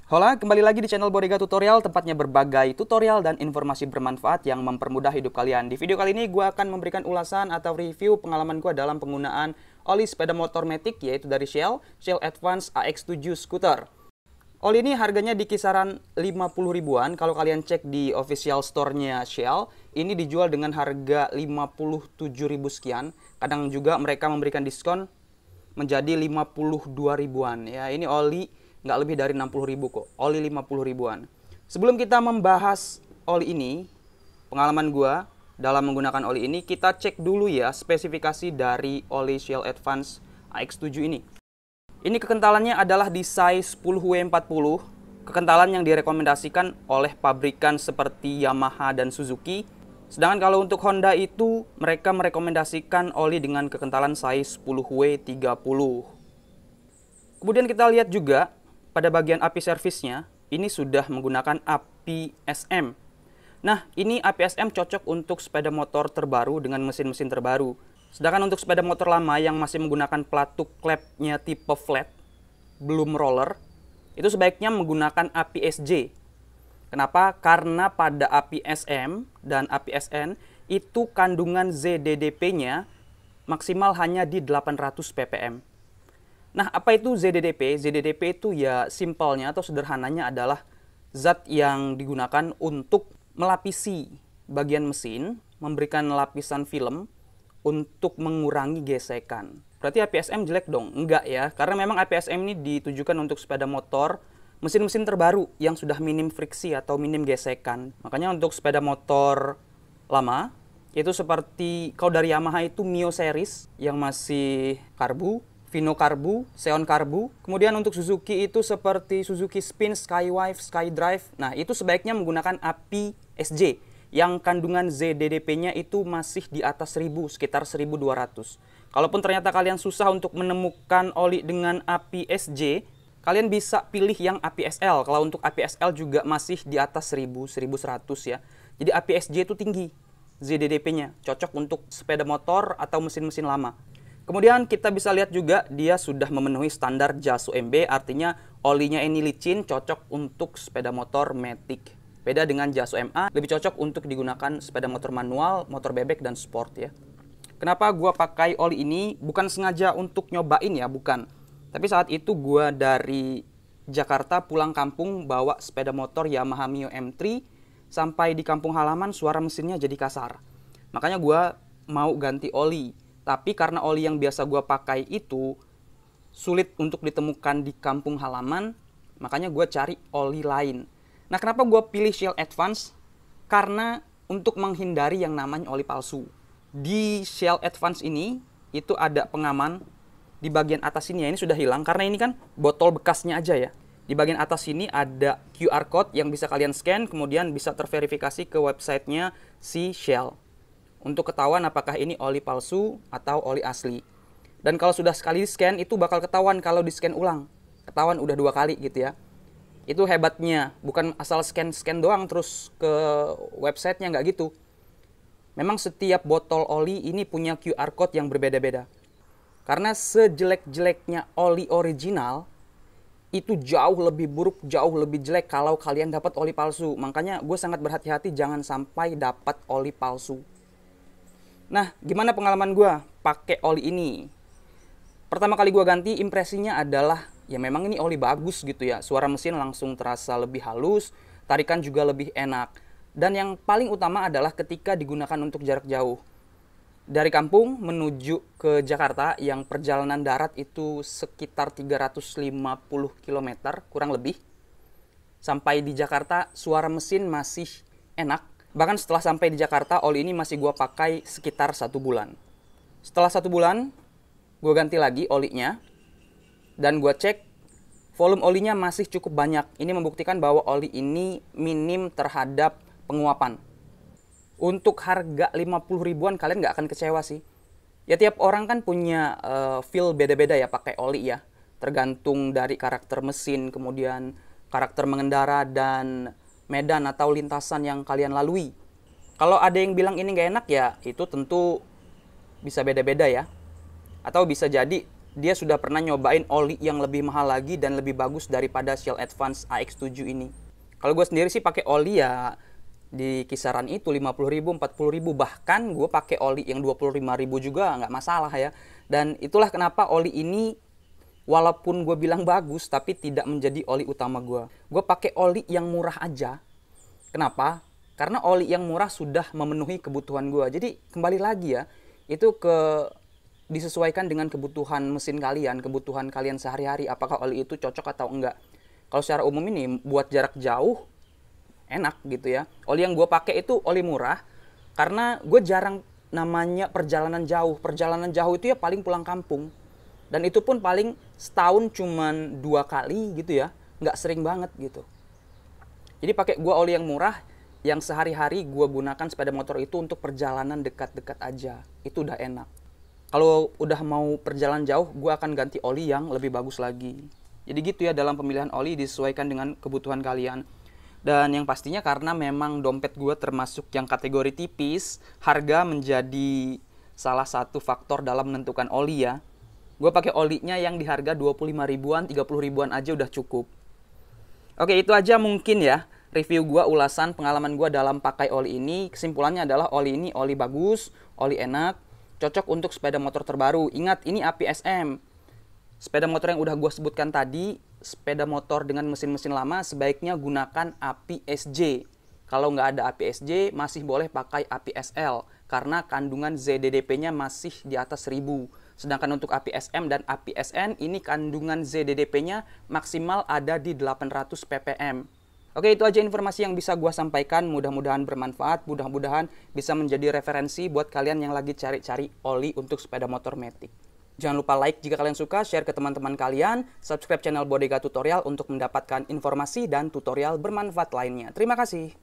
Hola, kembali lagi di channel Bodega Tutorial, tempatnya berbagai tutorial dan informasi bermanfaat yang mempermudah hidup kalian. Di video kali ini gue akan memberikan ulasan atau review pengalaman gue dalam penggunaan oli sepeda motor Matic, yaitu dari Shell Advance AX7 Scooter. Oli ini harganya di kisaran 50 ribuan. Kalau kalian cek di official store-nya Shell, ini dijual dengan harga 57 ribu sekian. Kadang juga mereka memberikan diskon menjadi 52 ribuan. Ya, ini oli nggak lebih dari 60 ribu kok, oli 50 ribuan. Sebelum kita membahas oli ini, pengalaman gua dalam menggunakan oli ini, kita cek dulu ya spesifikasi dari oli Shell Advance AX7 ini. Ini kekentalannya adalah di size 10W40, kekentalan yang direkomendasikan oleh pabrikan seperti Yamaha dan Suzuki. Sedangkan kalau untuk Honda itu, mereka merekomendasikan oli dengan kekentalan size 10W30. Kemudian kita lihat juga pada bagian API servisnya, ini sudah menggunakan API SM. Nah, ini API SM cocok untuk sepeda motor terbaru dengan mesin-mesin terbaru. Sedangkan untuk sepeda motor lama yang masih menggunakan pelatuk klepnya tipe flat, belum roller, itu sebaiknya menggunakan API SJ. Kenapa? Karena pada API SM dan API SN itu kandungan ZDDP-nya maksimal hanya di 800 ppm. Nah, apa itu ZDDP? ZDDP itu ya simpelnya atau sederhananya adalah zat yang digunakan untuk melapisi bagian mesin, memberikan lapisan film untuk mengurangi gesekan. Berarti APSM jelek dong? Enggak ya, karena memang APSM ini ditujukan untuk sepeda motor mesin-mesin terbaru yang sudah minim friksi atau minim gesekan. Makanya untuk sepeda motor lama, itu seperti kalau dari Yamaha itu Mio series yang masih karbu, Vino karbu, Xeon karbu. Kemudian untuk Suzuki itu seperti Suzuki Spin, Skywife, Skydrive. Nah, itu sebaiknya menggunakan API SJ yang kandungan ZDDP-nya itu masih di atas 1000, sekitar 1200. Kalaupun ternyata kalian susah untuk menemukan oli dengan API SJ, kalian bisa pilih yang API SL. Kalau untuk API SL juga masih di atas 1000, 1100 ya. Jadi API SJ itu tinggi ZDDP-nya, cocok untuk sepeda motor atau mesin-mesin lama. Kemudian kita bisa lihat juga dia sudah memenuhi standar JAS UMB, artinya olinya ini licin, cocok untuk sepeda motor Matic. Beda dengan JAS UMA, lebih cocok untuk digunakan sepeda motor manual, motor bebek, dan sport ya. Kenapa gua pakai oli ini? Bukan sengaja untuk nyobain ya, bukan. Tapi saat itu gua dari Jakarta pulang kampung bawa sepeda motor Yamaha Mio M3, sampai di kampung halaman suara mesinnya jadi kasar. Makanya gua mau ganti oli. Tapi karena oli yang biasa gue pakai itu sulit untuk ditemukan di kampung halaman, makanya gue cari oli lain. Nah, kenapa gue pilih Shell Advance? Karena untuk menghindari yang namanya oli palsu. Di Shell Advance ini, itu ada pengaman di bagian atas sini ya, ini sudah hilang karena ini kan botol bekasnya aja ya. Di bagian atas sini ada QR code yang bisa kalian scan, kemudian bisa terverifikasi ke websitenya si Shell, untuk ketahuan apakah ini oli palsu atau oli asli. Dan kalau sudah sekali scan, itu bakal ketahuan kalau di scan ulang. Ketahuan udah 2 kali gitu ya. Itu hebatnya, bukan asal scan-scan doang terus ke websitenya, nggak gitu. Memang setiap botol oli ini punya QR code yang berbeda-beda. Karena sejelek-jeleknya oli original, itu jauh lebih buruk, jauh lebih jelek kalau kalian dapat oli palsu. Makanya gue sangat berhati-hati jangan sampai dapat oli palsu. Nah, gimana pengalaman gue pakai oli ini? Pertama kali gue ganti, impresinya adalah ya memang ini oli bagus gitu ya. Suara mesin langsung terasa lebih halus, tarikan juga lebih enak. Dan yang paling utama adalah ketika digunakan untuk jarak jauh. Dari kampung menuju ke Jakarta yang perjalanan darat itu sekitar 350 km kurang lebih. Sampai di Jakarta suara mesin masih enak. Bahkan setelah sampai di Jakarta, oli ini masih gue pakai sekitar 1 bulan. Setelah 1 bulan, gue ganti lagi olinya. Dan gue cek, volume olinya masih cukup banyak. Ini membuktikan bahwa oli ini minim terhadap penguapan. Untuk harga 50 ribuan, kalian nggak akan kecewa sih. Ya tiap orang kan punya feel beda-beda ya pakai oli ya. Tergantung dari karakter mesin, kemudian karakter mengendara, dan medan atau lintasan yang kalian lalui. Kalau ada yang bilang ini nggak enak ya, itu tentu bisa beda-beda ya. Atau bisa jadi dia sudah pernah nyobain oli yang lebih mahal lagi dan lebih bagus daripada Shell Advance AX7 ini. Kalau gue sendiri sih pakai oli ya di kisaran itu 50.000, 40.000, bahkan gue pakai oli yang 25.000 juga nggak masalah ya. Dan itulah kenapa oli ini walaupun gue bilang bagus tapi tidak menjadi oli utama gue. Gue pakai oli yang murah aja. Kenapa? Karena oli yang murah sudah memenuhi kebutuhan gue. Jadi kembali lagi ya, itu disesuaikan dengan kebutuhan mesin kalian, kebutuhan kalian sehari-hari, apakah oli itu cocok atau enggak. Kalau secara umum ini buat jarak jauh enak gitu ya. Oli yang gue pakai itu oli murah karena gue jarang namanya perjalanan jauh. Perjalanan jauh itu ya paling pulang kampung. Dan itu pun paling setahun cuman 2 kali gitu ya. Nggak sering banget gitu. Jadi pakai gue oli yang murah yang sehari-hari gue gunakan sepeda motor itu untuk perjalanan dekat-dekat aja. Itu udah enak. Kalau udah mau perjalanan jauh, gue akan ganti oli yang lebih bagus lagi. Jadi gitu ya, dalam pemilihan oli disesuaikan dengan kebutuhan kalian. Dan yang pastinya karena memang dompet gue termasuk yang kategori tipis, harga menjadi salah satu faktor dalam menentukan oli ya. Gue pakai olinya yang di harga 25 ribuan, 30 ribuan aja udah cukup. Oke, itu aja mungkin ya review gue, ulasan pengalaman gue dalam pakai oli ini. Kesimpulannya adalah oli ini oli bagus, oli enak, cocok untuk sepeda motor terbaru. Ingat, ini APSM. Sepeda motor yang udah gue sebutkan tadi, sepeda motor dengan mesin-mesin lama sebaiknya gunakan APSJ. Kalau nggak ada APSJ, masih boleh pakai APSL karena kandungan ZDDP-nya masih di atas 1000. Sedangkan untuk APSM dan APSN, ini kandungan ZDDP-nya maksimal ada di 800 ppm. Oke, itu aja informasi yang bisa gue sampaikan. Mudah-mudahan bermanfaat, mudah-mudahan bisa menjadi referensi buat kalian yang lagi cari-cari oli untuk sepeda motor Matic. Jangan lupa like jika kalian suka, share ke teman-teman kalian, subscribe channel Bodega Tutorial untuk mendapatkan informasi dan tutorial bermanfaat lainnya. Terima kasih.